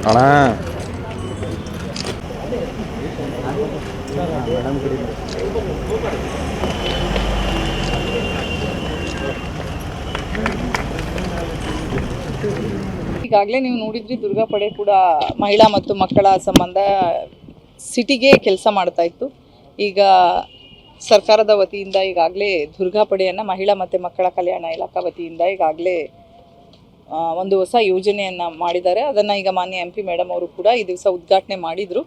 ಅಣ್ಣ ಈಗಾಗಲೇ ನೀವು ನೋಡಿದ್ರಿ ದುರ್ಗಾ ಪಡೆ ಕೂಡ ಮಹಿಳಾ ಮತ್ತು ಮಕ್ಕಳ ಸಂಬಂಧ ಸಿಟಿಗೆ ಕೆಲಸ ಮಾಡ್ತಾ ಇತ್ತು. ಈಗ ಸರ್ಕಾರದ ವತಿಯಿಂದ ಈಗಾಗಲೇ ದುರ್ಗಾ ಪಡೆಯನ್ನು ಮಹಿಳಾ ಮತ್ತು ಮಕ್ಕಳ ಕಲ್ಯಾಣ ಇಲಾಖಾ ವತಿಯಿಂದ ಈಗಾಗಲೇ ಒಂದು ಹೊಸ ಯೋಜನೆಯನ್ನು ಮಾಡಿದ್ದಾರೆ. ಅದನ್ನು ಈಗ ಮಾನ್ಯ MP ಮೇಡಮ್ ಅವರು ಕೂಡ ಈ ದಿವಸ ಉದ್ಘಾಟನೆ ಮಾಡಿದರು.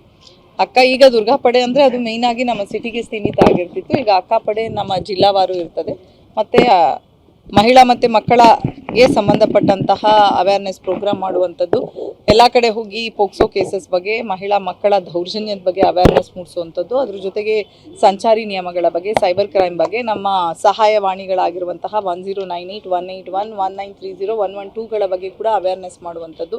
ಈಗ ದುರ್ಗಾ ಪಡೆ ಅಂದರೆ ಅದು ಮೇಯ್ನಾಗಿ ನಮ್ಮ ಸಿಟಿಗೆ ಸೀಮಿತ ಆಗಿರ್ತಿತ್ತು. ಈಗ ಅಕ್ಕ ಪಡೆ ನಮ್ಮ ಜಿಲ್ಲಾವಾರು ಇರ್ತದೆ. ಮತ್ತು ಮಹಿಳಾ ಮತ್ತು ಮಕ್ಕಳಿಗೆ ಸಂಬಂಧಪಟ್ಟಂತಹ ಅವೇರ್ನೆಸ್ ಪ್ರೋಗ್ರಾಮ್ ಮಾಡುವಂಥದ್ದು, ಎಲ್ಲ ಕಡೆ ಹೋಗಿ ಪೋಕ್ಸೋ ಕೇಸಸ್ ಬಗ್ಗೆ, ಮಹಿಳಾ ಮಕ್ಕಳ ದೌರ್ಜನ್ಯದ ಬಗ್ಗೆ ಅವೇರ್ನೆಸ್ ಮೂಡಿಸುವಂಥದ್ದು, ಅದ್ರ ಜೊತೆಗೆ ಸಂಚಾರಿ ನಿಯಮಗಳ ಬಗ್ಗೆ, ಸೈಬರ್ ಕ್ರೈಮ್ ಬಗ್ಗೆ, ನಮ್ಮ ಸಹಾಯವಾಣಿಗಳಾಗಿರುವಂತಹ 1098, 181, 1930, 112ಗಳ ಬಗ್ಗೆ ಕೂಡ ಅವೇರ್ನೆಸ್ ಮಾಡುವಂಥದ್ದು.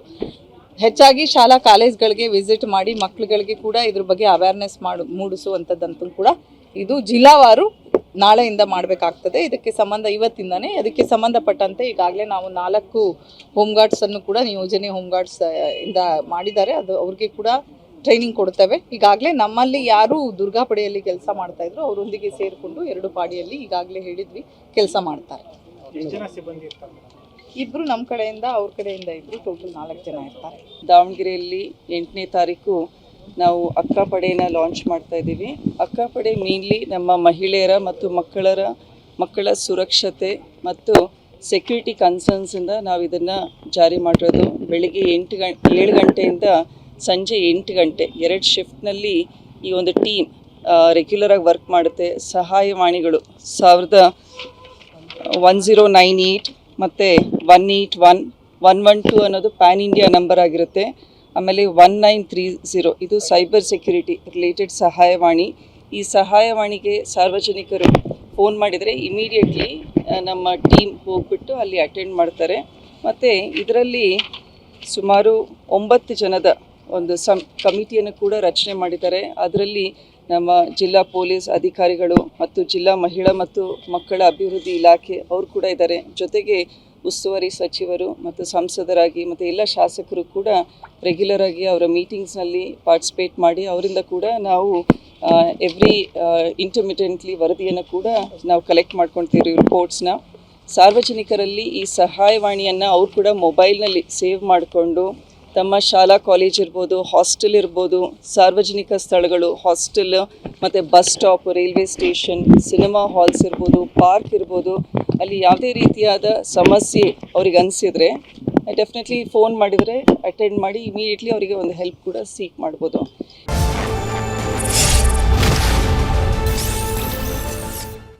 ಹೆಚ್ಚಾಗಿ ಶಾಲಾ ಕಾಲೇಜ್ಗಳಿಗೆ ವಿಸಿಟ್ ಮಾಡಿ ಮಕ್ಕಳುಗಳಿಗೆ ಕೂಡ ಇದ್ರ ಬಗ್ಗೆ ಅವೇರ್ನೆಸ್ ಮೂಡಿಸುವಂಥದ್ದಂತೂ ಕೂಡ ಇದು ಜಿಲ್ಲಾವಾರು ನಾಳೆಯಿಂದ ಮಾಡಬೇಕಾಗ್ತದೆ. ಇದಕ್ಕೆ ಇವತ್ತಿಂದನೇ ಅದಕ್ಕೆ ಸಂಬಂಧಪಟ್ಟಂತೆ ಈಗಾಗಲೇ ನಾವು 4 ಹೋಮ್ ಗಾರ್ಡ್ಸನ್ನು ಕೂಡ ನಿಯೋಜನೆ ಹೋಮ್ ಗಾರ್ಡ್ಸ್ ಇಂದ ಮಾಡಿದ್ದಾರೆ. ಅದು ಅವ್ರಿಗೆ ಕೂಡ ಟ್ರೈನಿಂಗ್ ಕೊಡ್ತೇವೆ. ಈಗಾಗಲೇ ನಮ್ಮಲ್ಲಿ ಯಾರು ದುರ್ಗಾ ಪಡೆಯಲ್ಲಿ ಕೆಲಸ ಮಾಡ್ತಾ ಇದ್ರು ಅವರೊಂದಿಗೆ ಸೇರಿಕೊಂಡು 2 ಪಾಡಿಯಲ್ಲಿ ಈಗಾಗಲೇ ಹೇಳಿದ್ವಿ ಕೆಲಸ ಮಾಡ್ತಾರೆ. ಇಬ್ಬರು ನಮ್ಮ ಕಡೆಯಿಂದ ಅವ್ರ ಕಡೆಯಿಂದ ಇಬ್ಬರು, ಟೋಟಲ್ 4 ಜನ ಇರ್ತಾರೆ. ದಾವಣಗೆರೆಯಲ್ಲಿ 8ನೇ ತಾರೀಕು ನಾವು ಅಕ್ಕ ಪಡೆಯನ್ನು ಲಾಂಚ್ ಮಾಡ್ತಾ ಇದ್ದೀವಿ. ಅಕ್ಕ ಪಡೆ ಮೇನ್ಲಿ ನಮ್ಮ ಮಹಿಳೆಯರ ಮತ್ತು ಮಕ್ಕಳ ಸುರಕ್ಷತೆ ಮತ್ತು ಸೆಕ್ಯೂರಿಟಿ ಕನ್ಸರ್ನ್ಸಿಂದ ನಾವು ಇದನ್ನು ಜಾರಿ ಮಾಡಿರೋದು. ಬೆಳಿಗ್ಗೆ 7 ಗಂಟೆಯಿಂದ ಸಂಜೆ 8 ಗಂಟೆ 2 ಶಿಫ್ಟ್ನಲ್ಲಿ ಈ ಒಂದು ಟೀಮ್ ರೆಗ್ಯುಲರಾಗಿ ವರ್ಕ್ ಮಾಡುತ್ತೆ. ಸಹಾಯವಾಣಿಗಳು 1098 ಮತ್ತು 181, 112 ಅನ್ನೋದು ಪ್ಯಾನ್ ಇಂಡಿಯಾ ನಂಬರ್ ಆಗಿರುತ್ತೆ. ಆಮೇಲೆ 1930 ಇದು ಸೈಬರ್ ಸೆಕ್ಯೂರಿಟಿ ರಿಲೇಟೆಡ್ ಸಹಾಯವಾಣಿ. ಈ ಸಹಾಯವಾಣಿಗೆ ಸಾರ್ವಜನಿಕರು ಫೋನ್ ಮಾಡಿದರೆ ಇಮಿಡಿಯೇಟ್ಲಿ ನಮ್ಮ ಟೀಮ್ ಹೋಗ್ಬಿಟ್ಟು ಅಲ್ಲಿ ಅಟೆಂಡ್ ಮಾಡ್ತಾರೆ. ಮತ್ತು ಇದರಲ್ಲಿ ಸುಮಾರು 9 ಜನದ ಒಂದು ಕಮಿಟಿಯನ್ನು ಕೂಡ ರಚನೆ ಮಾಡಿದ್ದಾರೆ. ಅದರಲ್ಲಿ ನಮ್ಮ ಜಿಲ್ಲಾ ಪೊಲೀಸ್ ಅಧಿಕಾರಿಗಳು ಮತ್ತು ಜಿಲ್ಲಾ ಮಹಿಳಾ ಮತ್ತು ಮಕ್ಕಳ ಅಭಿವೃದ್ಧಿ ಇಲಾಖೆ ಅವರು ಕೂಡ ಇದ್ದಾರೆ. ಜೊತೆಗೆ ಉಸ್ತುವಾರಿ ಸಚಿವರು ಮತ್ತು ಸಂಸದರಾಗಿ ಮತ್ತು ಎಲ್ಲ ಶಾಸಕರು ಕೂಡ ರೆಗ್ಯುಲರಾಗಿ ಅವರ ಮೀಟಿಂಗ್ಸ್ನಲ್ಲಿ ಪಾರ್ಟಿಸಿಪೇಟ್ ಮಾಡಿ ಅವರಿಂದ ಕೂಡ ನಾವು ಎವ್ರಿ ಇಂಟರ್ಮಿಟೆಂಟ್ಲಿ ವರದಿಯನ್ನು ಕೂಡ ನಾವು ಕಲೆಕ್ಟ್ ಮಾಡ್ಕೊಳ್ತೀವಿ, ರಿಪೋರ್ಟ್ಸ್ನ. ಸಾರ್ವಜನಿಕರಲ್ಲಿ ಈ ಸಹಾಯವಾಣಿಯನ್ನು ಅವ್ರು ಕೂಡ ಮೊಬೈಲ್ನಲ್ಲಿ ಸೇವ್ ಮಾಡಿಕೊಂಡು ತಮ್ಮ ಶಾಲಾ ಕಾಲೇಜ್ ಇರ್ಬೋದು, ಹಾಸ್ಟೆಲ್ ಇರ್ಬೋದು, ಸಾರ್ವಜನಿಕ ಸ್ಥಳಗಳು, ಹಾಸ್ಟೆಲ್ ಮತ್ತು bus stop, railway station, cinema halls ಇರ್ಬೋದು, ಪಾರ್ಕ್ ಇರ್ಬೋದು, ಅಲ್ಲಿ ಯಾವುದೇ ರೀತಿಯಾದ ಸಮಸ್ಯೆ ಅವ್ರಿಗೆ ಅನಿಸಿದರೆ ಡೆಫಿನೆಟ್ಲಿ ಫೋನ್ ಮಾಡಿದರೆ ಅಟೆಂಡ್ ಮಾಡಿ ಇಮಿಡಿಯೇಟ್ಲಿ ಅವರಿಗೆ ಒಂದು ಹೆಲ್ಪ್ ಕೂಡ ಸೀಕ್ ಮಾಡ್ಬೋದು.